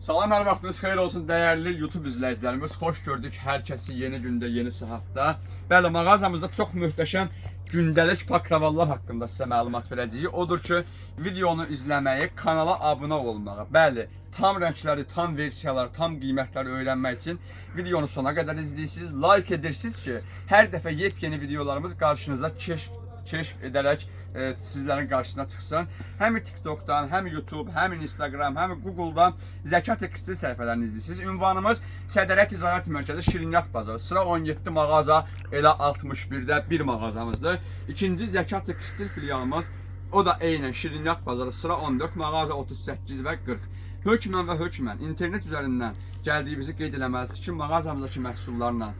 Salam, hər vaxtınız xeyir olsun dəyərli YouTube izləyicilərimiz. Xoş gördük hər kəsi yeni gündə, yeni saatda. Bəli, mağazamızda çox möhtəşəm gündəlik pakravallar haqqında sizə məlumat verəcəyik. Odur ki, videonu izləməyi, kanala abunə olmağı, bəli, tam rəngləri, tam versiyaları, tam qiymətləri öyrənmək üçün videonu sona qədər izləyirsiniz. Like edirsiniz ki, hər dəfə yepyeni videolarımız qarşınıza keşf edərək sizlərin qarşısına çıxsın. Həm TikTokdan, həm YouTube, həm Instagram, həm Google'dan Zəka Tekstil səhifələrini izləyirsiniz. Ünvanımız Sədərə Ticarət Mərkəzi Şirniyyat Bazarı. Sıra 17 mağaza, elə 61-də bir mağazamızdır. İkinci Zəka Tekstil filialımız, o da eynən Şirniyyat Bazarı. Sıra 14 mağaza 38 və 40. Hökmən və hökmən internet üzərindən gəldiyimizi qeyd eləməlisiniz ki, mağazamızdakı məhsullarla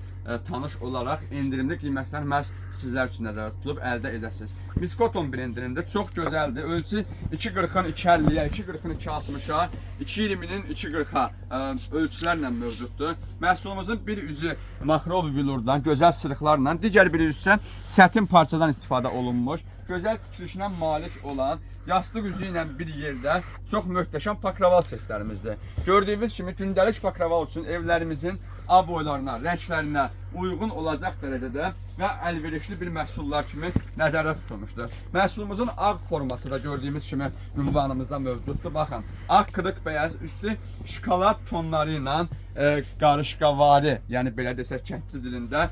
tanış olaraq endirimli qiymətlər məhz sizlər üçün nəzərdə tutulub əldə edəsiniz. Miskoton brendində çox gözəldir. Ölçü 2.40-dan 2.50-yə, 2.40-dan 2.60-a, 2.20-nin 2.40-a ölçülərlə mövcuddur. Məhsulumuzun bir üzü makrol vilurdan, gözəl sırıqlarla, digər bir üzü isə sətin parçadan istifadə olunmuş, gözəl tikilişinə malik olan yastıq üzü ilə bir yerdə çox möhtəşəm pakraval setlərimizdir. Gördüyünüz kimi gündəlik pakraval üçün evlərimizin aboylarına, rənglərinə uyğun olacaq dərəcədə və əlverişli bir məhsullar kimi nəzərdə tutulmuşdur. Məhsulumuzun ağ forması da gördüyümüz kimi ünvanımızda mövcuddur. Baxın, ağ qırıq bəyaz üstü şokolad tonları ilə qarışqavari, yəni belə desək kəndçi dilində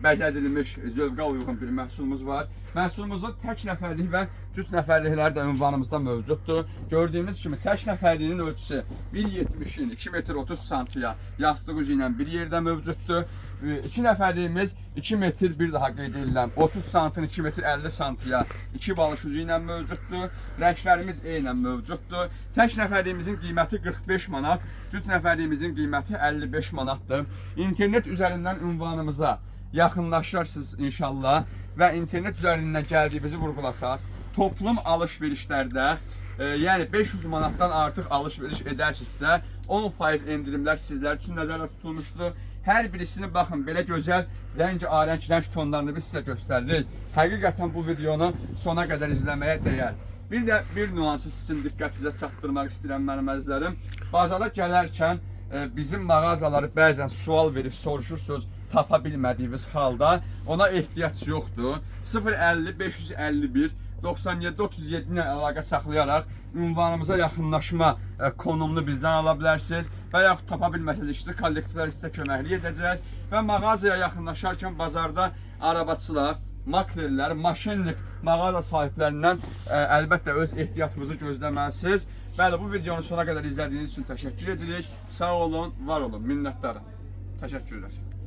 bəzədilmiş, zövqə uyğun bir məhsulumuz var. Məhsulumuzun tək nəfərlik və cüt nəfərlikləri də ünvanımızda mövcuddur. Gördüyümüz kimi tək nəfərliyin ölçüsü 1.70-in 2 metr 30 santiya yastıq üzü ilə bir yerdə mövcuddur. 2 nəfərliyimiz 2 metr bir daha qeyd edilən 30 santin 2 metr 50 santiya 2 balış üzü ilə mövcuddur. Rənglərimiz eynən mövcuddur. Tək nəfərliyimizin qiyməti 45 manat, cüt nəfərliyimizin qiyməti 55 manatdır. İnternet üzərindən ünvanımıza yaxınlaşarsınız inşallah və internet üzərindən gəldiyinizi vurğulasaz, toplum alış-verişlərdə, yəni 500 manatdan artıq alış-veriş edərsinizsə 10% endirimlər sizlər üçün nəzərdə tutulmuşdur. Hər birisini baxın, belə gözəl rəng-arəng rəng tonlarını biz sizə göstəririk. Həqiqətən bu videonu sona qədər izləməyə dəyər. Bir də bir nüansı sizin diqqətinizə çatdırmaq istəyirəm mənim əzizlərim. Bazara gələrkən bizim mağazaları bəzən sual verib soruşursunuz, tapa bilmədiyiniz halda ona ehtiyac yoxdur. 050 551 97 37 ilə əlaqə saxlayaraq ünvanımıza yaxınlaşma konumunu bizdən ala bilərsiniz və yaxud tapa bilməsəz kollektivlər sizə köməklik edəcək və mağazaya yaxınlaşarkən bazarda arabaçılar, makrellər, maşinlik mağaza sahiblərindən əlbəttə öz ehtiyatınızı gözləməlisiniz. Bəli, bu videonu sona qədər izlədiyiniz üçün təşəkkür edirik. Sağ olun, var olun, minnətdarım. Təşəkkürlər.